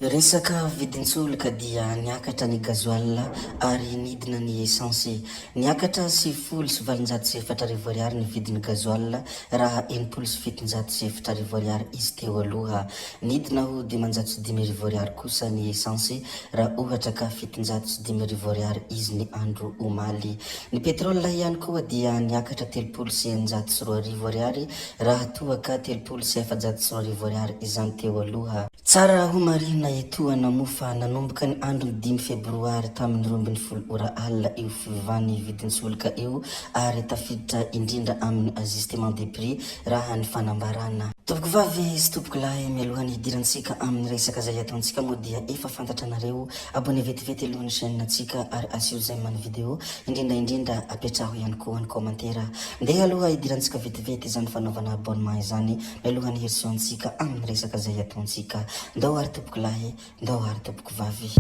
Resaka vidintsoloka dia niakatra ny gazoil ary nidina ny essence. Niakatra 7,7 ny vidin'ny gazoil raha 7,7 izy teo aloha. Nidina ho 5,5 kosa ny essence raha ohatra ka 7,5 izy ny andro omaly. Ny petrole ihany koa dia niakatra 7,9 raha toa ka 7,7 izany teo aloha. Tsara ho marina etoana mofa nanomboka ny andro 5 febroary tamin'ny 12 io fivavahany vidintsoloka io ary tafiditra indrindra amin'ny ajustement des prix raha ny fanambarana. Tompoko vavy sy tompoko lahy mialohan'ny hidirantsika amin'ny resaka zay ataontsika moa dia efa fantatra anareo, abonné vetivety alohan'ny chaîne antsika ary asio zay man'ny video indrindra apetraho ihany koa ny commentaire. Ndeha aloha hidirantsika vetivety izany fanaovana abonnement izany mialohan'ny herisiontsika amin'ny resaka zay ataontsika. Ndao ary tompoko lahy, ndao ary tompoko vavy.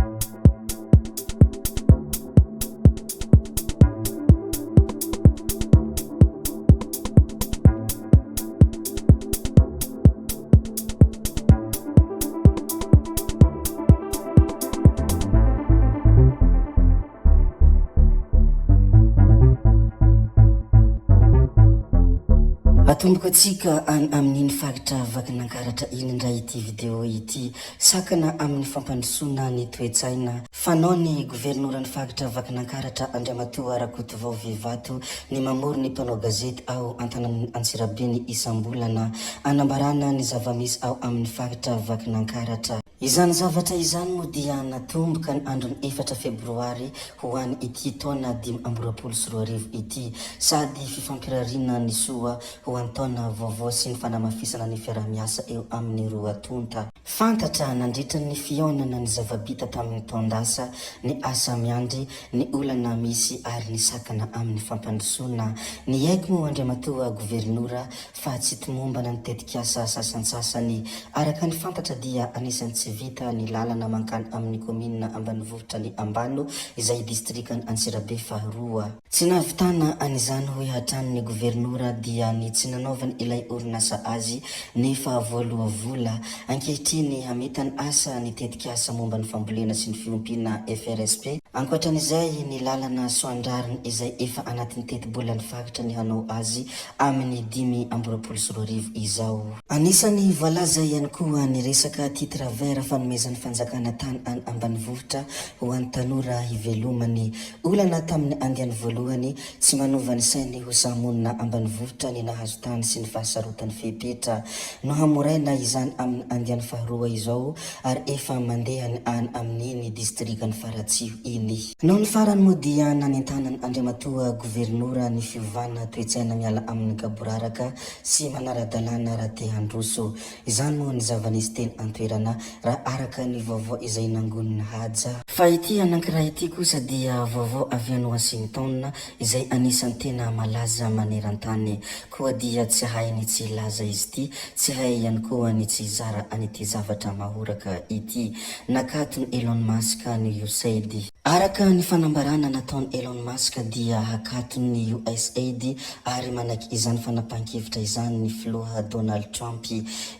Atomboko atsika amin'iny faritra vakinankaratra iny indray ity video ity, sakana amin'ny fampandrosoana ny toe-tsaina. Fanao ny governoran'ny faritra vakinankaratra Andriamatoa Rakotovao Vivato ny mamory ny mpanao gazety ao Antanan'ny Antsirabe ny isam-bolana anambarana ny zava-misy ao amin'ny faritra vakinankaratra. Izany zavatra izany moa dia natomboka ny andron'ny 4 febroary ho any ity taona 2024 ity, sady fifampirariana ny soa ho any taona vaovao sy ny fanamafisana ny fiaramiasa eo amin'ny roa tonta. Fantatra nandritra ny fionana ny zavabita tamin'ny taondasa, ny asa miandry, ny olana misy ary ny sakana amin'ny fampandrosoana. Ny haiko moa Andriamatoa guvernora fa tsy tomombana ny tetikasa sasansasany. Araka ny fantatra dia anisan'ny tsy vita ny lalana mankany amin'ny komina ambanivohitra ny Ambano izay distrikany Antsirabe faharoa. Tsy navitana an'izany hoe hatrany ny guvernora dia ny tsy nanaovany ilay orinasa azy nefa voaloha vola ankehitriny hametany asa ny tetikasa momba ny fambolena sy ny fiompiana FRSP. Ankoatran'izay ny lalana soandrariny izay efa anatin'ny teti-bolan'ny faritra ny hanao azy amin'ny 2024 izao. Anisany voalaza ihany koa ny resaka titre vert fanomezan'ny fanjakana tany any ambanivohitra ho an'ny tanora hivelomany. Olana tamin'ny andiany voalohany tsy manova ny sainy ho samonina ambanivohitra ny nahazo tany sy ny fahasarotany fepetra. No hamoraina izany amin'ny andiany faharoa izao ary efa mandeha ny any amin'iny distrikany Faratsio iny. No ny farany moa dia nanentanany Andriamatoa guvernora ny fiovana toe-tsaina miala amin'ny gaboraraka sy manara-dalàna raha te handroso. Izany moa ny zava-nisy teny antoerana raha araka ny vaovao izay nangonina haja. Fa ity anankiray ity kosa dia vaovao avy any Washington izay anisan'ny tena malaza maneran-tany. Koa dia tsy hainy tsy laza izy ity, tsy hay ihany koa ny tsy zara an'ity zavatra mahoraka ity. Nakatony Elon Musk ny USAID. Araka ny fanambarana nataony Elon Musk dia hakatony ny USAID ary manaky izany fanapahan-kevitra izany ny filoha Donald Trump.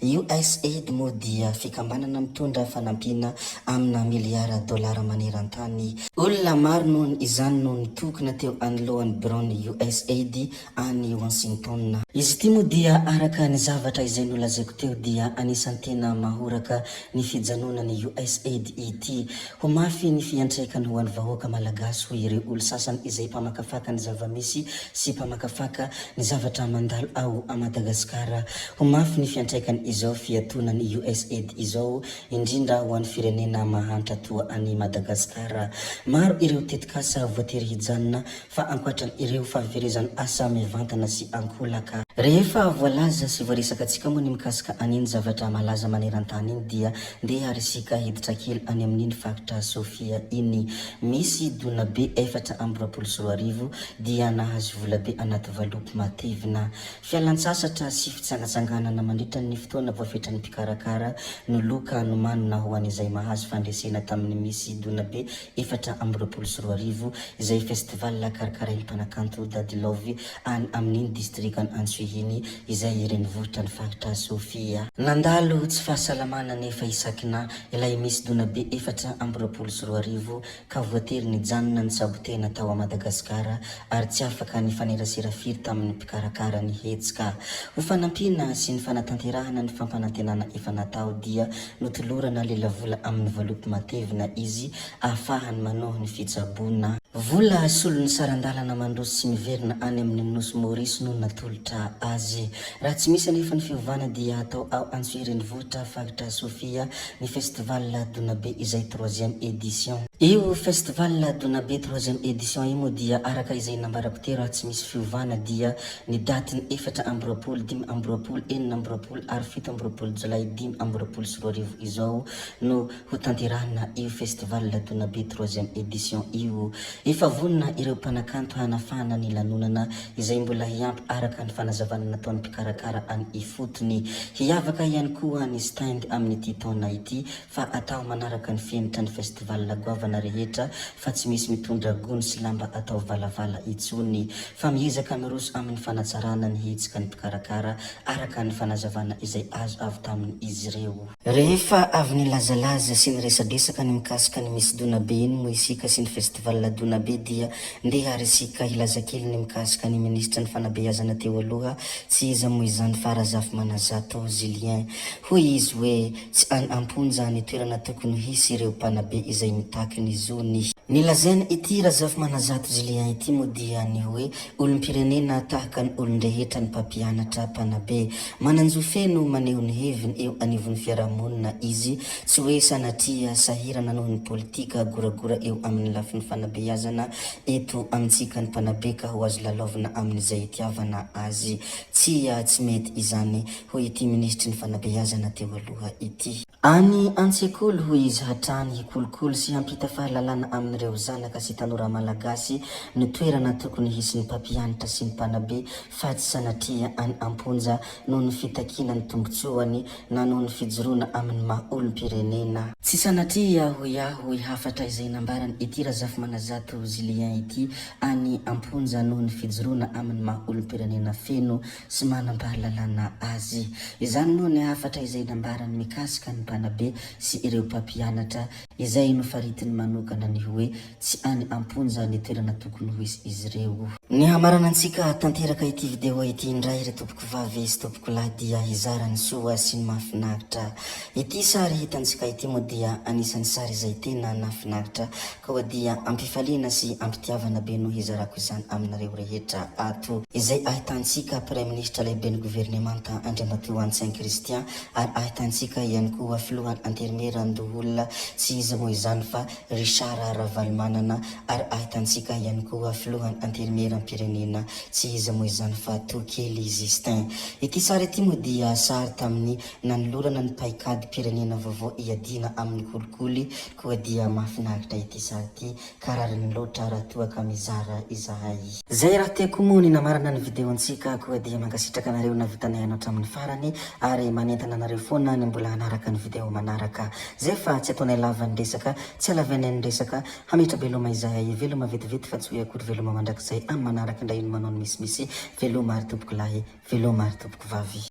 USAID moa dia fikambanana mitondra fanampiana amina miliara dolara maneran-tany. Olona maro nohony izany no nitokona teo anoloan'ny bureau-ny USAID any Washington. Izy ity moa dia araka ny zavatra izay nolazaiko teo dia anisan'ny tena mahoraka ny fijanonany USAID ity. Ho mafy ny fiantraikany ho an'ny vahoaka malagasy ho ireo olo sasany izay mpamakafaka ny zava-misy sy mpamakafaka ny zavatra mandalo ao a Madagasikara. Ho mafy ny fiantraikany izao fiatonany USAID izao indrindra ho an'ny firenena mahantra toa any Madagasikara. Maro ireo tetikasa voatery hijanona fa ankoatran ireo fahaverezany asa mivantana sy ankolaka. Rehefa voalaza sy voaresaka atsika moa ny mikasika an'iny zavatra malaza maneran-tany iny dia ndeha arisika hiditra kely any amin'iny faritra Sofia iny. Misy dona be 424 dia nahazo vola be anaty valopy matevina. Fialan-tsasatra sy fitsangatsanganana mandritra ny fotoana voafetra ny mpikarakara no loka no manona ho an'izay mahazo fandresena tamin'ny misy dona be 424 izay festival karakarain'ny mpanakanto Dadilovy any amin'iny distrikany Antsirabe fihiny izay renivohitra ny faritra Sofia. Nandalo tsy fahasalamana nefa isakina ilay misy dona be 424 ka voatery nijanona ny sabotena tao a Madagasikara ary tsy afaka ny fanerasera firy tamin'ny mpikarakara ny hetsika. Ho fanampina sy ny fanatanterahana ny fampanantenana efa natao dia notolorana lelavola amin'ny valopy matevina izy ahafahany manohy ny fitsaboana. Vola solon'ny sarandalana mandroso sy miverina any amin'ny nosy Maurice no natolotra azy. Raha tsy misy anefa ny fiovana dia atao ao Antsiran'ny vohitra faritra Sofia ny festival Donabe izay 3e édition. Io festival Donabe 3e édition io moa dia araka izay nambarako teo raha tsy misy fiovana dia ny daty ny 4 amby roapolo, 5 amby roapolo, 4 amby roapolo ary 7 amby roapolo Jolay 5 amby roapolo sy 2 arivo izao no ho tanterahana io festival Donabe 3e édition io. Efa vonona ireo mpanakanto hanafana ny lanonana izay mbola hiampy araka ny fanazavana nataon'ny mpikarakara any ifotony. Hiavaka ihany koa ny stand amin'ny ity taona ity fa atao manaraka ny fenitra ny festival goavana rehetra fa tsy misy mitondra gony sy lamba atao valavala itsony fa miezaka miroso amin'ny fanatsarana ny hetsika ny mpikarakara araka ny fanazavana izay azo avy tamin'ny izy ireo. Rehefa avy ny lazalaza sy ny resadresaka ny mikasika ny misy Donabe iny moa isika sy ny festival Donabe dia ndeha resika hilaza kely ny mikasika ny ministra ny fanabeazana teo aloha tsy iza moa izany fa Razafy Manazato Julien. Hoy izy hoe tsy amponja ny toerana tokony hisy ireo mpanabe izay mitaky ny zony. Nilazainy ity Razafy Manazato Julien ity moa dia ny hoe olom-pirenena tahaka ny olon-drehetra ny mpampianatra mpanabe. Mananjo feno maneho ny heviny eo anivon'ny fiarahamonina izy tsy hoe sanatria sahirana noho ny politika goragora eo amin'ny lafin'ny fanabeazana eto amintsika ny mpanabe ka ho azo lalaovina amin'izay itiavana azy. Tsy mety izany hoy ity ministry ny fanabeazana teo aloha ity. Any antsekoly hoy izy hatrany hikolokolo sy hampita fahalalana amin'ireo zanaka sy tanora malagasy ny toerana tokony hisy ny mpampianatra sy ny mpanabe fa tsy sanatria any amponja noho ny fitakina ny tombotsoany na noho ny fijoroana amin'ny maha olom-pirenena. Tsy sanatria hoy aho hafatra izay nambarany ity Razafy Manazato Julien ity any amponja noho ny fijoroana amin'ny maha olom-pirenena feno sy manam-pahalalana azy. Izany noho ny hafatra izay nambarany mikasika ny mpanabe sy ireo mpampianatra izay nofaritiny manokana ny hoe tsy any amponja ny toerana tokony ho isy izy ireo. Ny hamarana antsika tanteraka ity video ity indray re tompoko vavy sy tompoko lahy dia hizara ny soa sy ny mahafinaritra. Ity sary hitantsika ity moa dia anisan'ny sary izay tena nafinaritra koa dia ampifaliana sy ampitiavana be no hizarako izany aminareo rehetra ato. Izay ahitantsika Premier Ministre lehibe ny gouvernemanta Andriamatoa Antsain Christian ary ahitantsika ihany koa filohany anterimery Ndoholona tsy iza moa izany fa Richard Ravalomanana ary ahitantsika ihany koa filohany anterimery pirenena tsy iza moa izany fa Tokely Justin. Ity sary ity moa dia sary tamin'ny nanolorana ny paikady pirenena vaovao iadina amin'ny kolikoly koa dia mahafinaritra ity sary ity kararany loatra raha toa ka mizara izahay. Zay raha tiako moa ny namarana ny video antsika koa dia mankasitraka anareo na vitanay anao hatramin'ny farany ary manentana anareo foana ny mbola hanaraka ny video manaraka. Zay fa tsy ataonay lava ny resaka, tsy alavanay ny resaka, hametra veloma izahay, veloma vetivety fa tsy hoe akory veloma mandrakizay amin'ny manaraka indray ino manao ny misimisy. Veloma ary tompoko lahy, veloma ary tompoko vavy.